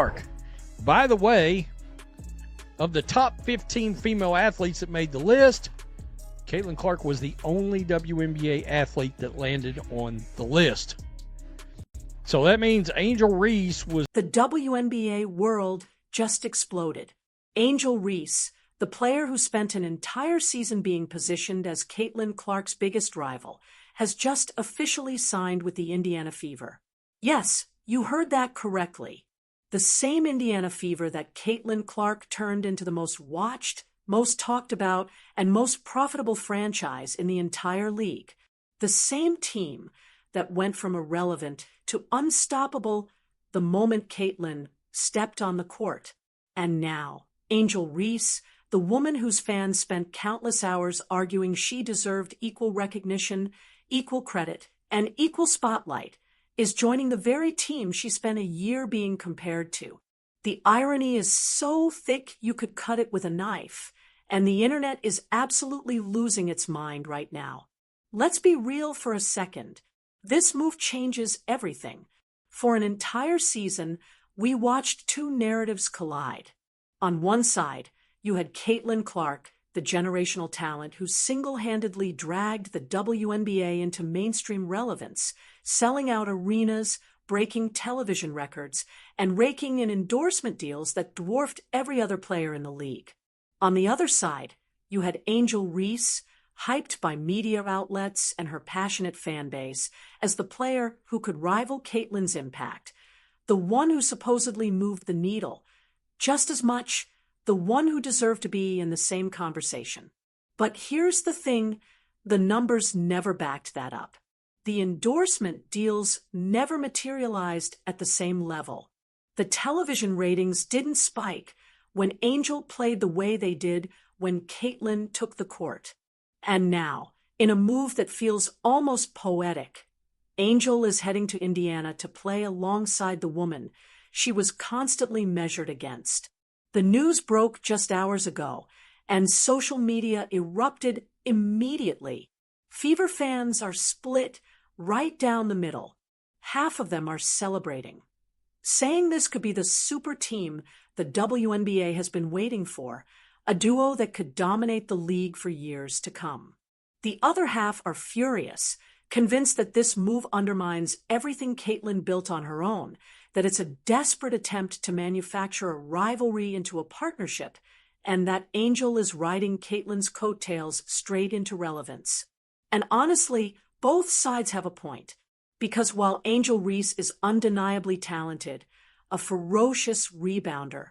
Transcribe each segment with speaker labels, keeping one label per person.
Speaker 1: Clark. By the way, of the top 15 female athletes that made the list, Caitlin Clark was the only WNBA athlete that landed on the list. So that means Angel Reese was...
Speaker 2: The WNBA world just exploded. Angel Reese, the player who spent an entire season being positioned as Caitlin Clark's biggest rival, has just officially signed with the Indiana Fever. Yes, you heard that correctly. The same Indiana Fever that Caitlin Clark turned into the most watched, most talked about, and most profitable franchise in the entire league. The same team that went from irrelevant to unstoppable the moment Caitlin stepped on the court. And now, Angel Reese, the woman whose fans spent countless hours arguing she deserved equal recognition, equal credit, and equal spotlight, is joining the very team she spent a year being compared to. The irony is so thick you could cut it with a knife, and the internet is absolutely losing its mind right now. Let's be real for a second. This move changes everything. For an entire season, we watched two narratives collide. On one side, you had Caitlin Clark, the generational talent who single-handedly dragged the WNBA into mainstream relevance, selling out arenas, breaking television records, and raking in endorsement deals that dwarfed every other player in the league. On the other side, you had Angel Reese, hyped by media outlets and her passionate fan base, as the player who could rival Caitlin's impact, the one who supposedly moved the needle, just as much the one who deserved to be in the same conversation. But here's the thing, the numbers never backed that up. The endorsement deals never materialized at the same level. The television ratings didn't spike when Angel played the way they did when Caitlin took the court. And now, in a move that feels almost poetic, Angel is heading to Indiana to play alongside the woman she was constantly measured against. The news broke just hours ago, and social media erupted immediately. Fever fans are split right down the middle. Half of them are celebrating, saying this could be the super team the WNBA has been waiting for, a duo that could dominate the league for years to come. The other half are furious, convinced that this move undermines everything Caitlin built on her own, that it's a desperate attempt to manufacture a rivalry into a partnership, and that Angel is riding Caitlin's coattails straight into relevance. And honestly, both sides have a point, because while Angel Reese is undeniably talented, a ferocious rebounder,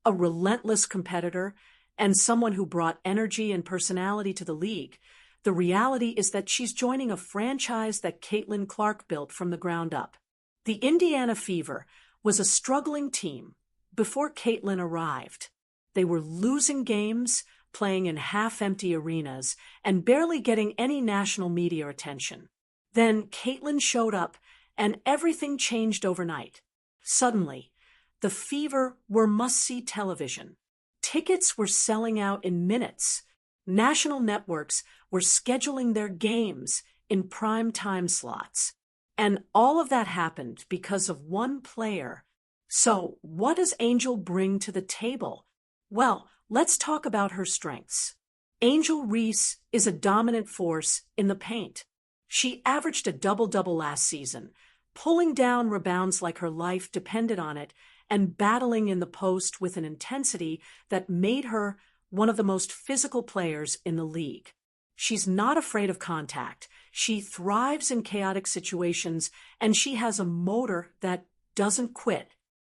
Speaker 2: a relentless competitor, and someone who brought energy and personality to the league, the reality is that she's joining a franchise that Caitlin Clark built from the ground up. The Indiana Fever was a struggling team before Caitlin arrived. They were losing games, playing in half-empty arenas, and barely getting any national media attention. Then Caitlin showed up, and everything changed overnight. Suddenly, the Fever were must-see television. Tickets were selling out in minutes. National networks were scheduling their games in prime time slots. And all of that happened because of one player. So, what does Angel bring to the table? Well, let's talk about her strengths. Angel Reese is a dominant force in the paint. She averaged a double-double last season, pulling down rebounds like her life depended on it, and battling in the post with an intensity that made her one of the most physical players in the league. She's not afraid of contact. She thrives in chaotic situations, and she has a motor that doesn't quit.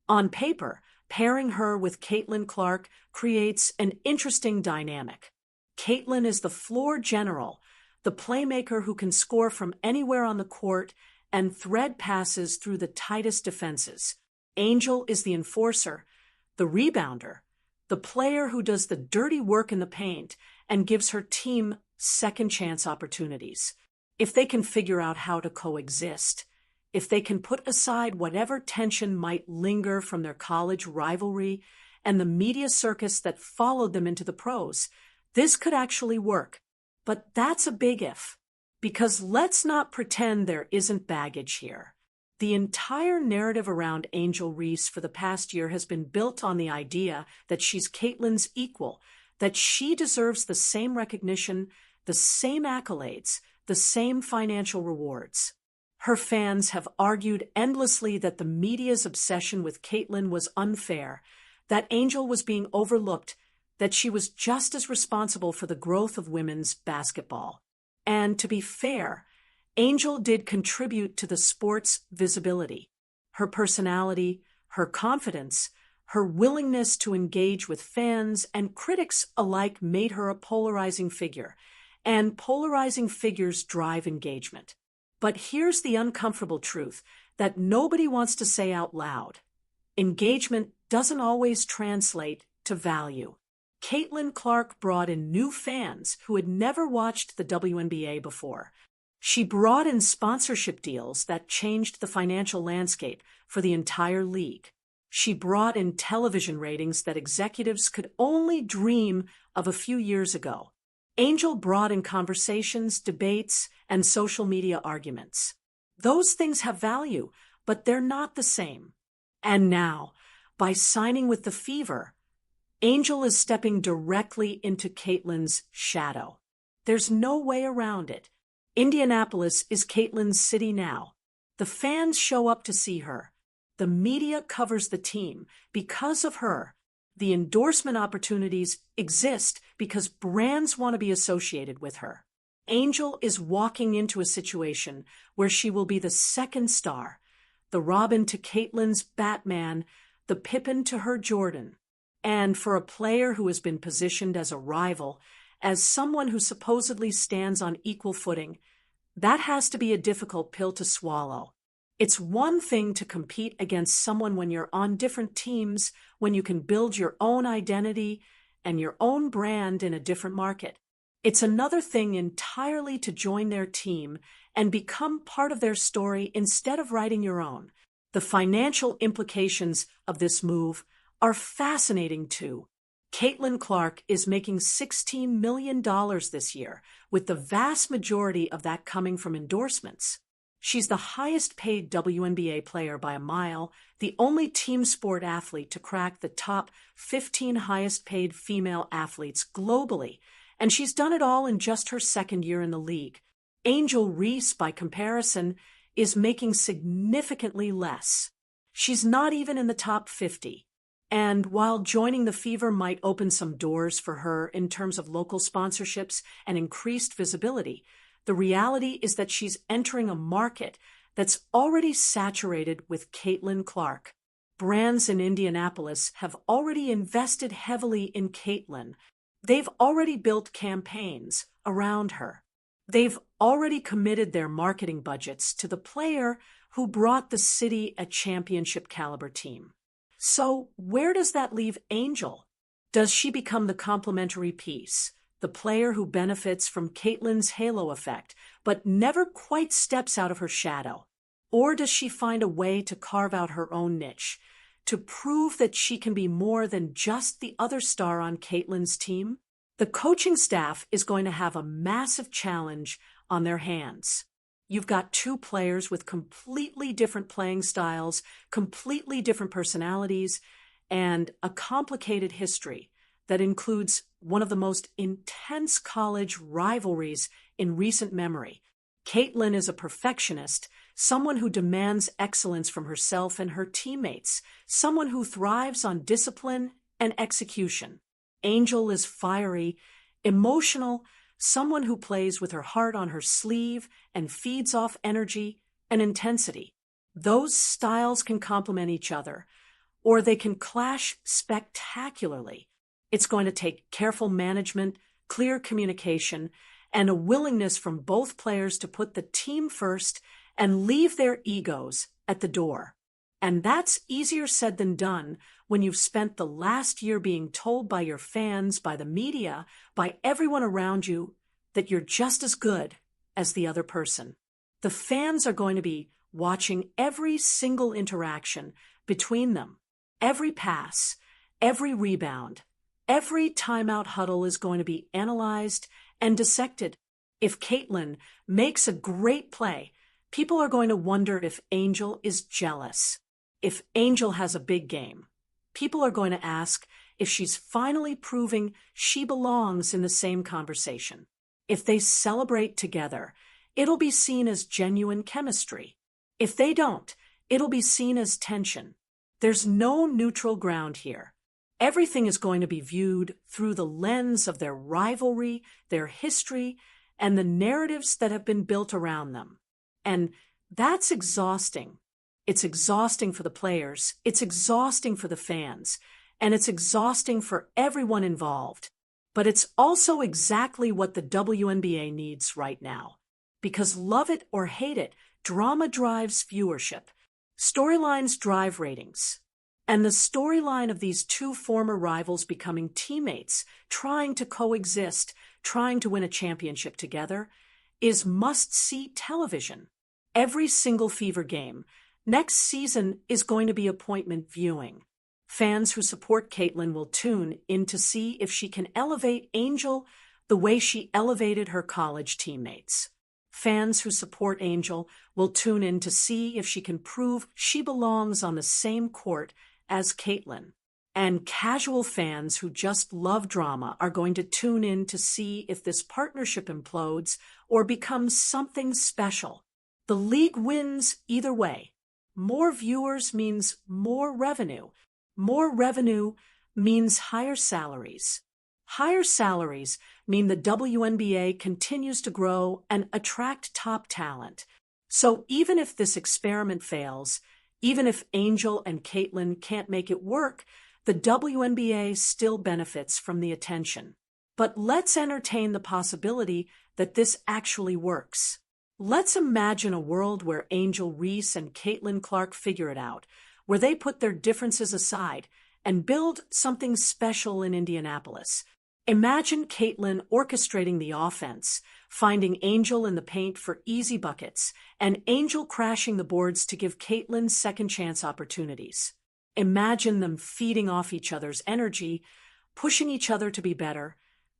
Speaker 2: On paper, pairing her with Caitlin Clark creates an interesting dynamic. Caitlin is the floor general, the playmaker who can score from anywhere on the court and thread passes through the tightest defenses. Angel is the enforcer, the rebounder, the player who does the dirty work in the paint and gives her team second chance opportunities. If they can figure out how to coexist, if they can put aside whatever tension might linger from their college rivalry and the media circus that followed them into the pros, this could actually work. But that's a big if, because let's not pretend there isn't baggage here. The entire narrative around Angel Reese for the past year has been built on the idea that she's Caitlyn's equal, that she deserves the same recognition, the same accolades, the same financial rewards. Her fans have argued endlessly that the media's obsession with Caitlyn was unfair, that Angel was being overlooked, that she was just as responsible for the growth of women's basketball. And to be fair, Angel did contribute to the sport's visibility. Her personality, her confidence, her willingness to engage with fans and critics alike made her a polarizing figure, and polarizing figures drive engagement. But here's the uncomfortable truth that nobody wants to say out loud. Engagement doesn't always translate to value. Caitlin Clark brought in new fans who had never watched the WNBA before. She brought in sponsorship deals that changed the financial landscape for the entire league. She brought in television ratings that executives could only dream of a few years ago. Angel brought in conversations, debates, and social media arguments. Those things have value, but they're not the same. And now, by signing with the Fever, Angel is stepping directly into Caitlyn's shadow. There's no way around it. Indianapolis is Caitlyn's city now. The fans show up to see her. The media covers the team because of her. The endorsement opportunities exist because brands want to be associated with her. Angel is walking into a situation where she will be the second star, the Robin to Caitlyn's Batman, the Pippen to her Jordan. And for a player who has been positioned as a rival, as someone who supposedly stands on equal footing, that has to be a difficult pill to swallow. It's one thing to compete against someone when you're on different teams, when you can build your own identity and your own brand in a different market. It's another thing entirely to join their team and become part of their story instead of writing your own. The financial implications of this move are fascinating too. Caitlin Clark is making $16 million this year, with the vast majority of that coming from endorsements. She's the highest paid WNBA player by a mile, the only team sport athlete to crack the top 15 highest paid female athletes globally, and she's done it all in just her second year in the league. Angel Reese, by comparison, is making significantly less. She's not even in the top 50. And while joining the Fever might open some doors for her in terms of local sponsorships and increased visibility, the reality is that she's entering a market that's already saturated with Caitlin Clark. Brands in Indianapolis have already invested heavily in Caitlin. They've already built campaigns around her. They've already committed their marketing budgets to the player who brought the city a championship-caliber team. So where does that leave Angel? Does she become the complementary piece, the player who benefits from Caitlyn's halo effect, but never quite steps out of her shadow? Or does she find a way to carve out her own niche, to prove that she can be more than just the other star on Caitlyn's team? The coaching staff is going to have a massive challenge on their hands. You've got two players with completely different playing styles, completely different personalities, and a complicated history that includes one of the most intense college rivalries in recent memory. Caitlin is a perfectionist, someone who demands excellence from herself and her teammates, someone who thrives on discipline and execution. Angel is fiery, emotional, someone who plays with her heart on her sleeve and feeds off energy and intensity. Those styles can complement each other, or they can clash spectacularly. It's going to take careful management, clear communication, and a willingness from both players to put the team first and leave their egos at the door. And that's easier said than done when you've spent the last year being told by your fans, by the media, by everyone around you that you're just as good as the other person. The fans are going to be watching every single interaction between them. Every pass, every rebound, every timeout huddle is going to be analyzed and dissected. If Caitlin makes a great play, People are going to wonder if Angel is jealous. If Angel has a big game, people are going to ask if she's finally proving she belongs in the same conversation. If they celebrate together, it'll be seen as genuine chemistry. If they don't, it'll be seen as tension. There's no neutral ground here. Everything is going to be viewed through the lens of their rivalry, their history, and the narratives that have been built around them. And that's exhausting. It's exhausting for the players, it's exhausting for the fans, and it's exhausting for everyone involved. But it's also exactly what the WNBA needs right now. Because love it or hate it, drama drives viewership. Storylines drive ratings. And the storyline of these two former rivals becoming teammates, trying to coexist, trying to win a championship together, is must-see television. Every single Fever game next season is going to be appointment viewing. Fans who support Caitlin will tune in to see if she can elevate Angel the way she elevated her college teammates. Fans who support Angel will tune in to see if she can prove she belongs on the same court as Caitlin. And casual fans who just love drama are going to tune in to see if this partnership implodes or becomes something special. The league wins either way. More viewers means more revenue. More revenue means higher salaries. Higher salaries mean the WNBA continues to grow and attract top talent. So even if this experiment fails, even if Angel and Caitlin can't make it work, the WNBA still benefits from the attention. But let's entertain the possibility that this actually works. Let's imagine a world where Angel Reese and Caitlin Clark figure it out, where they put their differences aside and build something special in Indianapolis. Imagine Caitlin orchestrating the offense, finding Angel in the paint for easy buckets, and Angel crashing the boards to give Caitlin second-chance opportunities. Imagine them feeding off each other's energy, pushing each other to be better,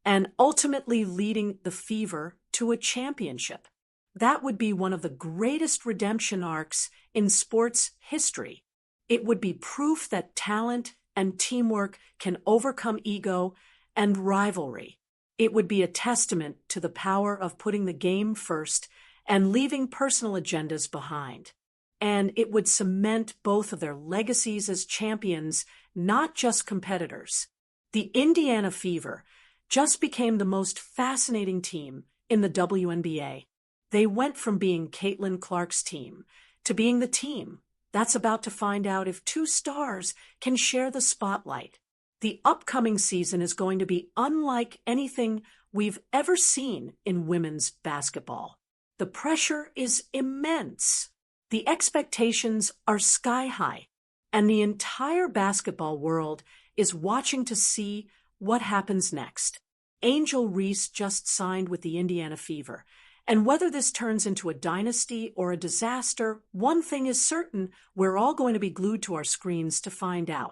Speaker 2: and ultimately leading the Fever to a championship. That would be one of the greatest redemption arcs in sports history. It would be proof that talent and teamwork can overcome ego and rivalry. It would be a testament to the power of putting the game first and leaving personal agendas behind. And it would cement both of their legacies as champions, not just competitors. The Indiana Fever just became the most fascinating team in the WNBA. They went from being Caitlin Clark's team to being the team that's about to find out if two stars can share the spotlight. The upcoming season is going to be unlike anything we've ever seen in women's basketball. The pressure is immense. The expectations are sky high, and the entire basketball world is watching to see what happens next. Angel Reese just signed with the Indiana Fever, and whether this turns into a dynasty or a disaster, one thing is certain: we're all going to be glued to our screens to find out.